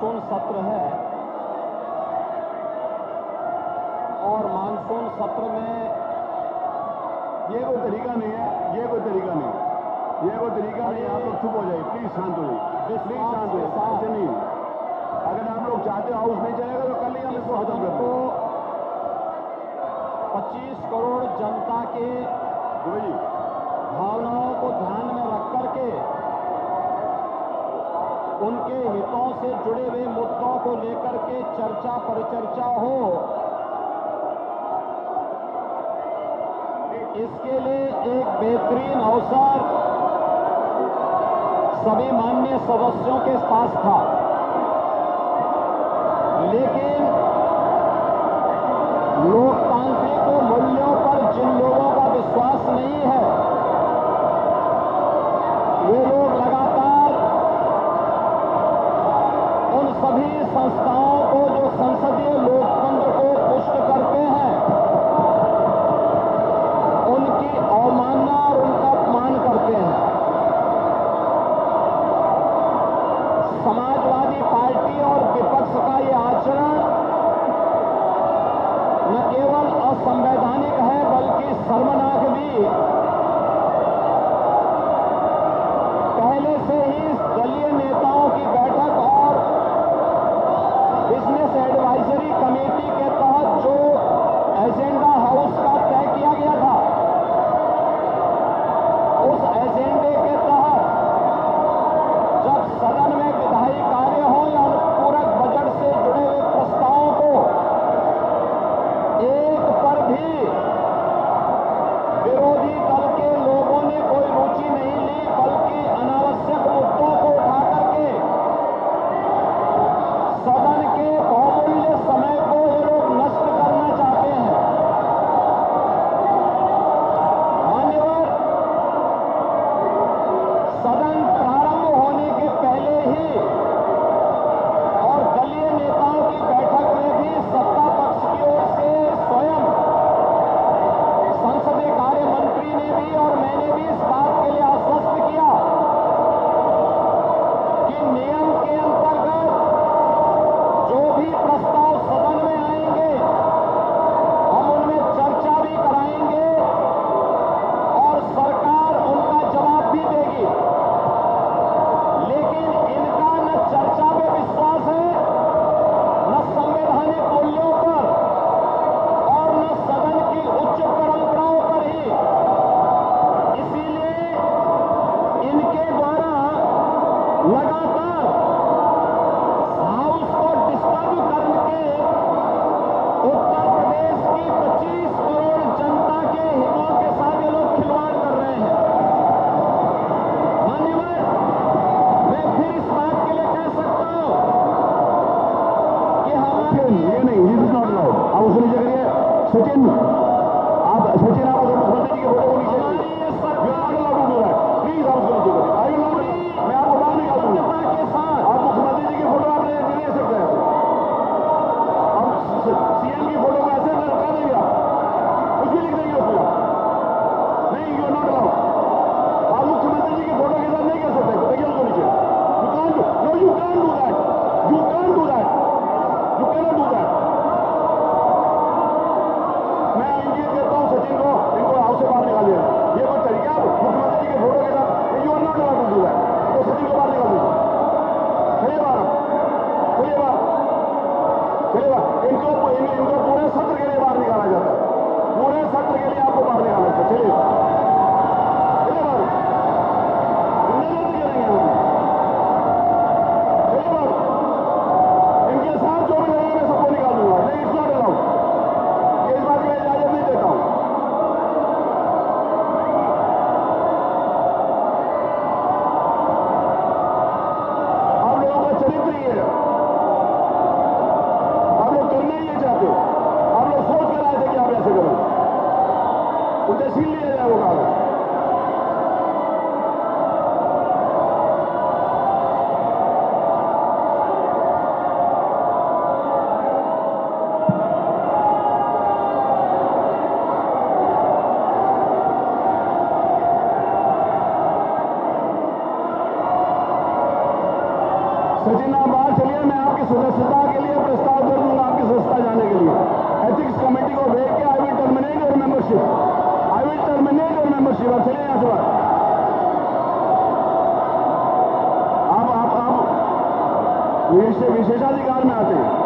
Monsoon सत्र है और मानसून सत्र में ये कोई तरीका नहीं है, ये कोई तरीका नहीं है, ये कोई तरीका नहीं है। आप लोग चुप हो जाइए, प्लीज शांत हो जाइए, प्लीज शांत हो जाइए। ऐसे नहीं, अगर आप लोग चाहते हो हाउस नहीं चलेगा तो कल ही हम इसको खत्म कर को देंगे। 25 करोड़ जनता के जी भावनाओं को ध्यान में रख करके उनके हितों से जुड़े हुए मुद्दों को लेकर के चर्चा परिचर्चा हो, इसके लिए एक बेहतरीन अवसर सभी माननीय सदस्यों के पास था, लेकिन लोकतांत्रिक मूल्यों पर जिन लोगों का विश्वास नहीं है, वे लोग लगातार उन सभी संस्थाओं को जो संसदीय लोकतंत्र को पुष्ट करते हैं, उनकी अवमानना और उनका अपमान करते हैं। समाजवादी पार्टी और विपक्ष का ये आचरण न केवल असंवैधानिक है बल्कि शर्मनाक भी। पहले से ही दलीय नेताओं की बैठक और बिजनेस एडवाइजरी कमेटी के तहत जो एजेंडा हाउस का तय किया गया था, उस एजेंडे के तहत जब सदन में विधायी कार्य हो या अनुपूरक बजट से जुड़े हुए प्रस्तावों को एक पर भी विरोधी दल के लोगों ने कोई रुचि नहीं ली, बल्कि अनावश्यक मुद्दों को उठा करके सदन के बहुमूल्य समय को ये लोग नष्ट करना चाहते हैं। मान्यवर, सदन प्रारंभ होने के पहले ही और दलीय नेताओं की बैठक में भी सत्ता पक्ष की ओर से स्वयं संसदीय कार्य मंत्री ने भी और मैंने भी इस बात के लिए आश्वस्त किया कि नियम के अंतर्गत जो भी प्रस्ताव सदन में आएंगे हम उनमें चर्चा भी कराएंगे और सरकार उनका जवाब भी देगी। लेकिन इनका न चर्चा में विश्वास है, न संवैधानिक मूल्यों पर और न सदन की उच्च परंपराओं पर ही। इसीलिए इनके द्वारा लगातार हाउस को डिस्टर्ब करके उत्तर प्रदेश की 25 करोड़ जनता के हितों के साथ ये लोग खिलवाड़ कर रहे हैं। मान्यवर, मैं फिर इस बात के लिए कह सकता हूं कि हमारे ये नहीं, दिस इज नॉट अलाउड। आप उसको नीचे करिए। सचिन आप मुख्यमंत्री जी के फोटो को नीचे हमारी ये करिए। सरकार प्लीज आप उसको नीचे करिए। आई विल नॉट, मैं आपको बाहर निकाल दूंगा। जनता के सचिन आप बाहर चलिए, मैं आपकी सदस्यता के लिए प्रस्ताव कर दूंगा, आपकी सदस्यता जाने के लिए। एथिक्स कमेटी को भेज के I will terminate your membership, I will terminate your membership. आप चलिए यहाँ से बाहर। आप विशेषाधिकार में आते हैं।